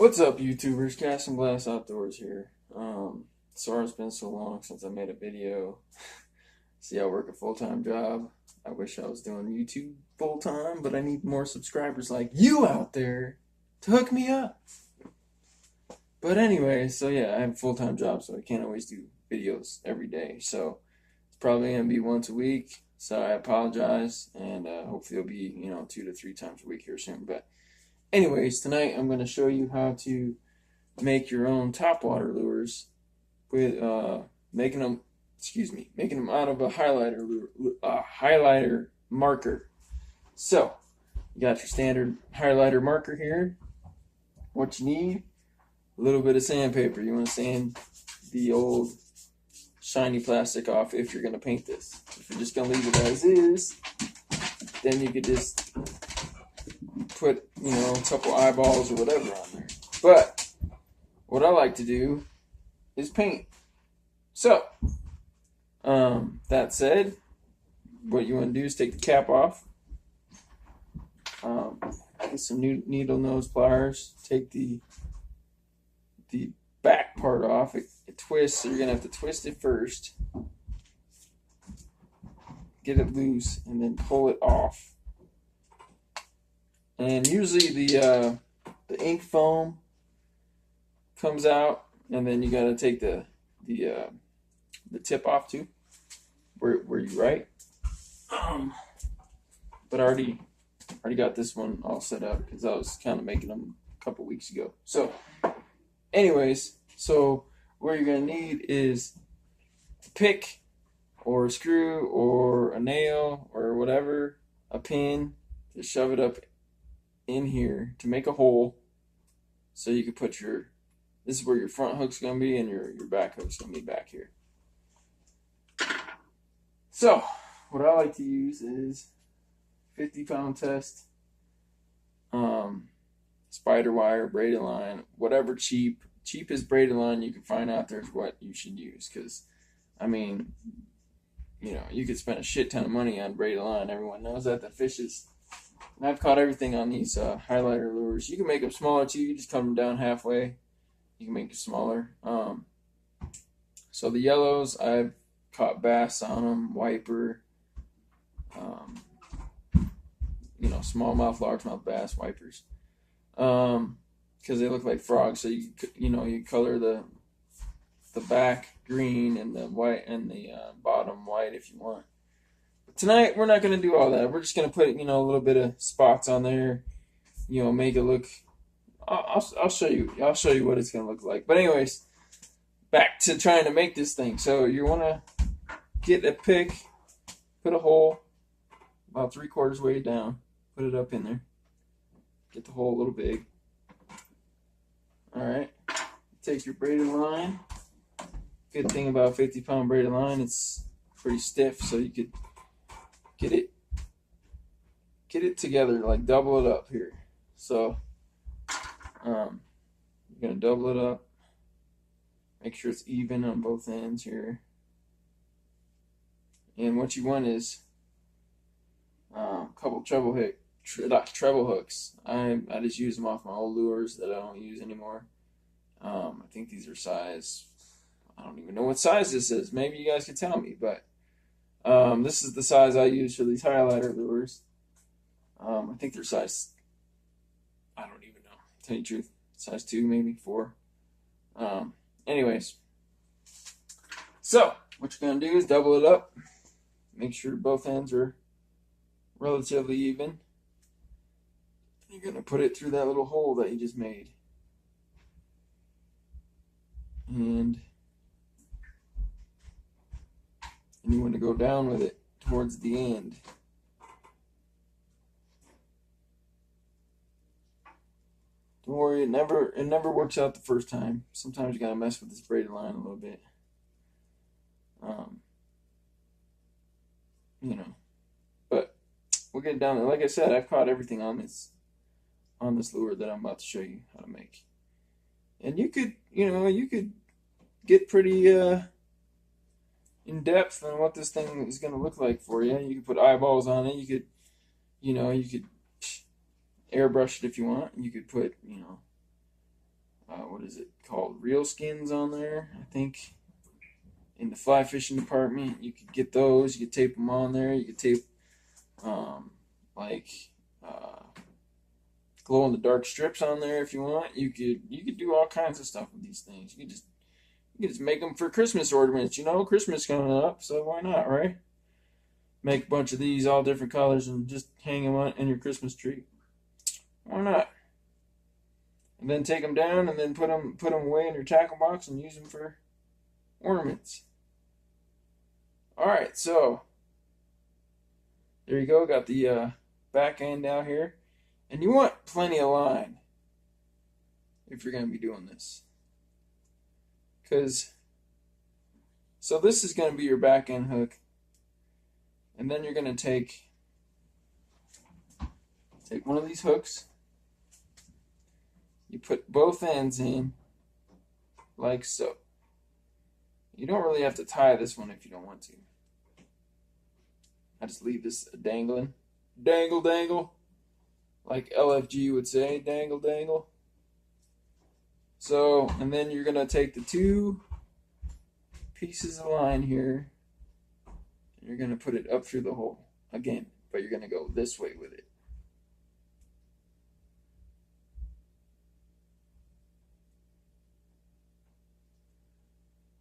What's up, YouTubers? Gas and Glass Outdoors here. Sorry it's been so long since I made a video. See, I work a full-time job. I wish I was doing YouTube full-time, but I need more subscribers like you out there to hook me up. But anyway, so yeah, I have a full-time job, so I can't always do videos every day. So it's probably going to be once a week. So I apologize, and hopefully it'll be, 2 to 3 times a week here soon. But anyways, tonight I'm going to show you how to make your own topwater lures with making them out of a highlighter marker. So you got your standard highlighter marker here. What you need: a little bit of sandpaper. You want to sand the old shiny plastic off if you're going to paint this. If you're just going to leave it as is, then you could just put, a couple eyeballs or whatever on there. But what I like to do is paint. So, that said, what you want to do is take the cap off. Get some new needle nose pliers. Take the back part off. It twists, so you're gonna have to twist it first. Get it loose, and then pull it off. And usually the ink foam comes out, and then you got to take the tip off too, where you write. But I already got this one all set up because I was kind of making them a couple weeks ago. So, anyways, what you're gonna need is a pick or a screw or a nail or whatever, a pin to shove it up in here to make a hole, so you can put this is where your front hook's gonna be and your back hook's gonna be back here. So what I like to use is 50-pound test, spider wire, braided line, whatever cheapest braided line you can find out there is what you should use, because I mean, you could spend a shit ton of money on braided line. Everyone knows that. The fishes. And I've caught everything on these highlighter lures. You can make them smaller too. You just cut them down halfway. You can make it smaller. So the yellows, I've caught bass on them, wiper, smallmouth, largemouth bass, wipers, because they look like frogs. So you color the back green and the white and the bottom white if you want. Tonight we're not going to do all that. We're just going to put a little bit of spots on there, make it look. I'll show you. I'll show you what it's going to look like. But anyways, back to trying to make this thing. So you want to get a pick, put a hole about 3/4 way down, put it up in there. Get the hole a little big. All right. Take your braided line. Good thing about 50-pound braided line, it's pretty stiff, so you could get it together, like double it up here. So you're gonna double it up, make sure it's even on both ends here. And what you want is a couple treble hooks. I just use them off my old lures that I don't use anymore. I think these are size, I don't even know what size this is. Maybe you guys can tell me, but this is the size I use for these highlighter lures. I think they're size, I don't even know, to tell you the truth, size 2, maybe 4. Anyways, so what you're going to do is double it up. Make sure both ends are relatively even. You're going to put it through that little hole that you just made. And you want to go down with it towards the end. Don't worry, it never works out the first time. Sometimes you gotta mess with this braided line a little bit. But we'll get down there. Like I said, I've caught everything on this lure that I'm about to show you how to make. And you could get pretty in depth on what this thing is going to look like for you. You could put eyeballs on it. You could airbrush it if you want. You could put, what is it called? Real skins on there, I think. In the fly fishing department, you could get those. You could tape them on there. You could tape like uh, glow in the dark strips on there if you want. You could do all kinds of stuff with these things. You could just make them for Christmas ornaments. You know, Christmas coming up, so why not, right? Make a bunch of these all different colors and just hang them on in your Christmas tree. Why not? And then take them down and then put them away in your tackle box and use them for ornaments. All right, so there you go. Got the back end out here, and you want plenty of line if you're going to be doing this, so this is going to be your back end hook, and then you're going to take one of these hooks. You put both ends in like so. You don't really have to tie this one if you don't want to. I just leave this dangling. Dangle, dangle. Like LFG would say, dangle, dangle. So, and then you're going to take the two pieces of line here, and you're going to put it up through the hole. Again, but you're going to go this way with it.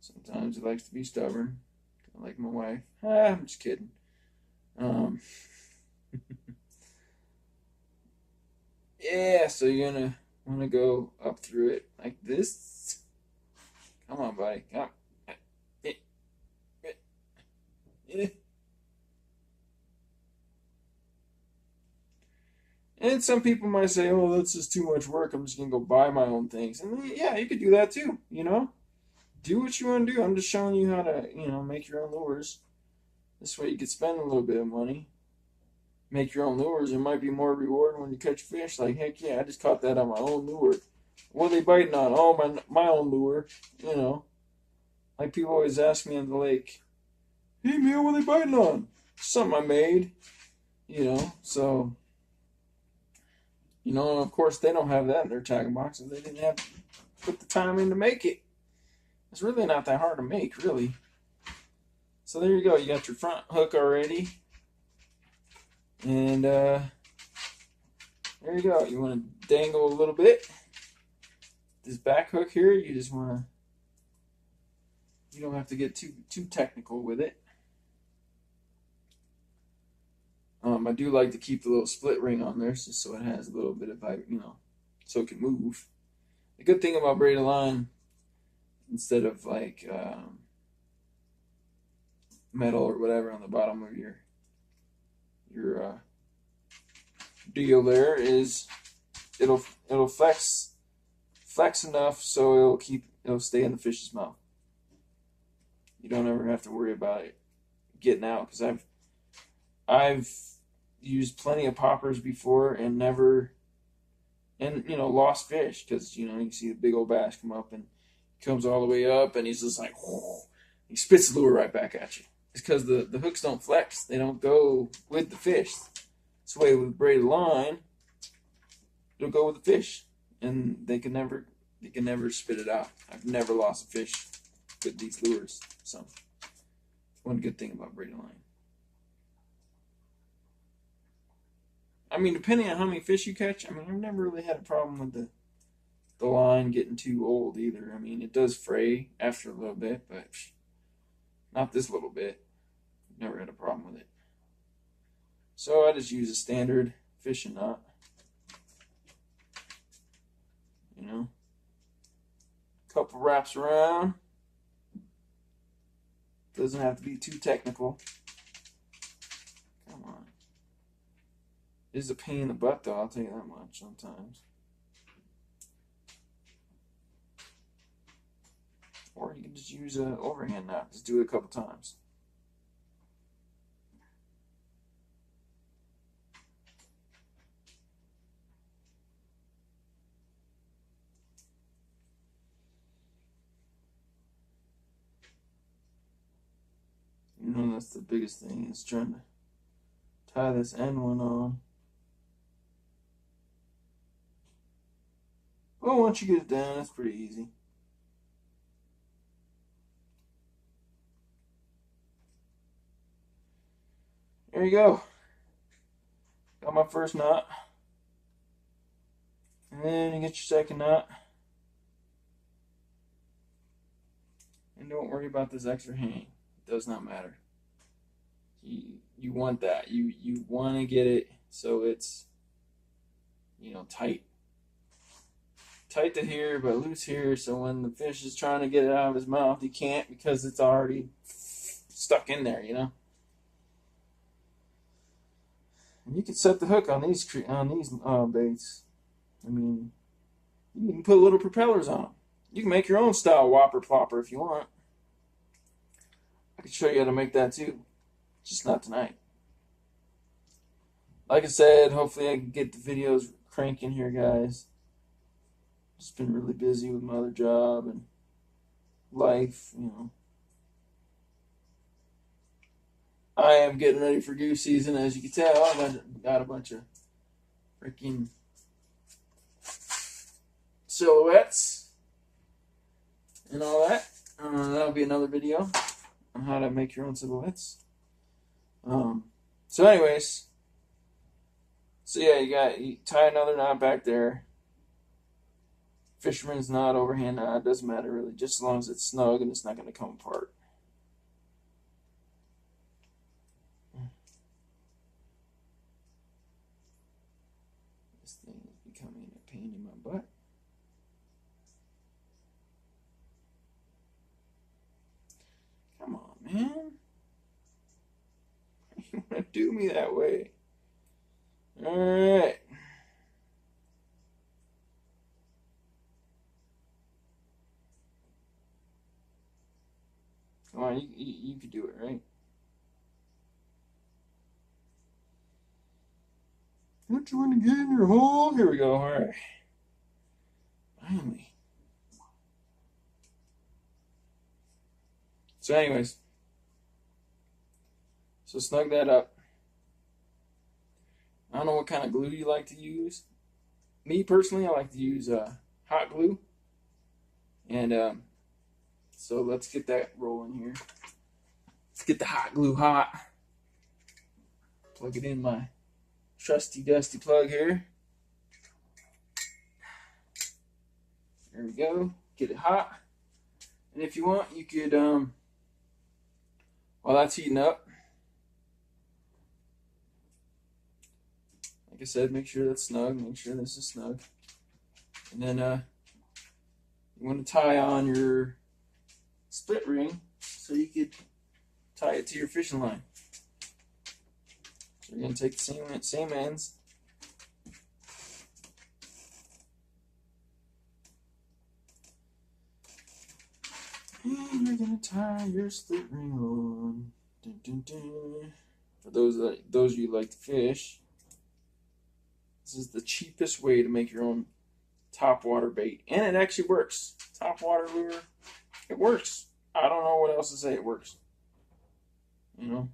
Sometimes he likes to be stubborn, kind of like my wife. I'm just kidding. Yeah, so you're gonna want to go up through it like this. Come on, buddy. Come. And some people might say, "Oh, that's just too much work. I'm just gonna go buy my own things." And yeah, you could do that too. You know, do what you want to do. I'm just showing you how to, make your own lures. This way you could spend a little bit of money, make your own lures. It might be more rewarding when you catch fish. Like, heck yeah, I just caught that on my own lure. What are they biting on? Oh, my own lure. Like people always ask me on the lake, "Hey man, what are they biting on?" Something I made. So, of course they don't have that in their tackle boxes. They didn't have to put the time in to make it. It's really not that hard to make, really. So there you go. You got your front hook already. And there you go. You want to dangle a little bit. This back hook here, you just want to, you don't have to get too technical with it. I do like to keep the little split ring on there just so it has a little bit of, so it can move. The good thing about braided line, instead of like metal or whatever on the bottom of your deal there, is it'll flex enough so it'll stay in the fish's mouth. You don't ever have to worry about it getting out, because I've used plenty of poppers before and lost fish, because you see the big old bass come up and comes all the way up and he's just like, whoa, he spits the lure right back at you. It's because the hooks don't flex. They don't go with the fish. This way with braided line, it'll go with the fish, and they can never spit it out. I've never lost a fish with these lures. So one good thing about braided line. I mean, depending on how many fish you catch, I've never really had a problem with the line getting too old either. It does fray after a little bit, but not this little bit. Never had a problem with it. So I just use a standard fishing knot. Couple wraps around. Doesn't have to be too technical. Come on. It is a pain in the butt, though, I'll tell you that much sometimes. Or you can just use an overhand knot. Just do it a couple times. That's the biggest thing, is trying to tie this end one on. But once you get it down, it's pretty easy. There you go. Got my first knot. And then you get your second knot. And don't worry about this extra hang. It does not matter. You want that. You want to get it so it's, you know, tight. Tight to here, but loose here, so when the fish is trying to get it out of his mouth, he can't because it's already stuck in there, you know. And you can set the hook on these baits. I mean, you can put little propellers on them. You can make your own style whopper plopper if you want. I can show you how to make that too, just not tonight. Like I said, hopefully I can get the videos cranking here, guys. Just been really busy with my other job and life, you know. I am getting ready for goose season, as you can tell. I got a bunch of freaking silhouettes and all that. That'll be another video on how to make your own silhouettes. So anyways, so yeah, you tie another knot back there. Fisherman's knot, overhand knot, doesn't matter really, just as long as it's snug and it's not going to come apart. This thing is becoming a pain in my butt. Come on, man. You want to do me that way? Alright. Come on, you could do it, right? Don't you want to get in your hole? Here we go. All right. Finally. So anyways, so snug that up. I don't know what kind of glue you like to use. Me personally, I like to use hot glue. And so let's get that rolling here. Let's get the hot glue hot. Plug it in my trusty dusty plug here. There we go. Get it hot. And if you want, you could, while that's heating up, like I said, make sure that's snug. Make sure this is snug. And then you want to tie on your split ring so you could tie it to your fishing line. So you're going to take the same ends. And you're going to tie your split ring on. Dun, dun, dun. For those of you who like to fish, this is the cheapest way to make your own topwater bait. And it actually works. Topwater lure, it works. I don't know what else to say, it works. You know?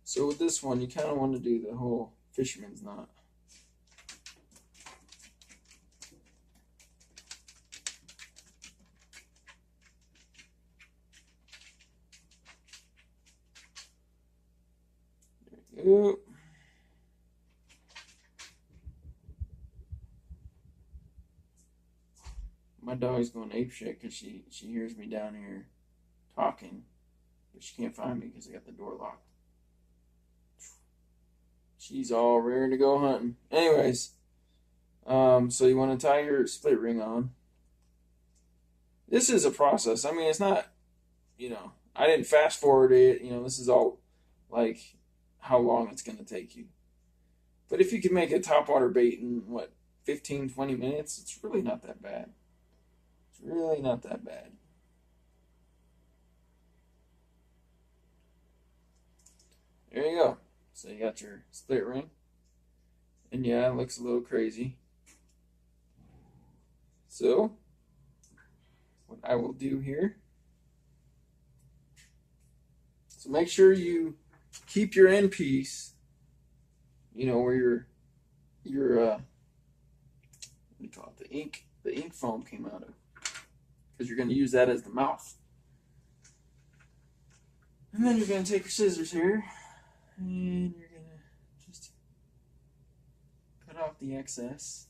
So with this one, you kind of want to do the whole fisherman's knot. There you go. My dog's going apeshit because she hears me down here talking, but she can't find me because I got the door locked. She's all ready to go hunting. Anyways, so you want to tie your split ring on. This is a process. I mean, it's not, you know, I didn't fast forward it. You know, this is all like how long it's going to take you. But if you can make a topwater bait in, what, 15, 20 minutes, it's really not that bad. It's really not that bad. There you go. So you got your split ring. And yeah, it looks a little crazy. So, what I will do here. So make sure you keep your end piece you know, where your what do you call it, the ink foam came out of, because you're going to use that as the mouth. And then you're going to take your scissors here, and you're going to just cut off the excess.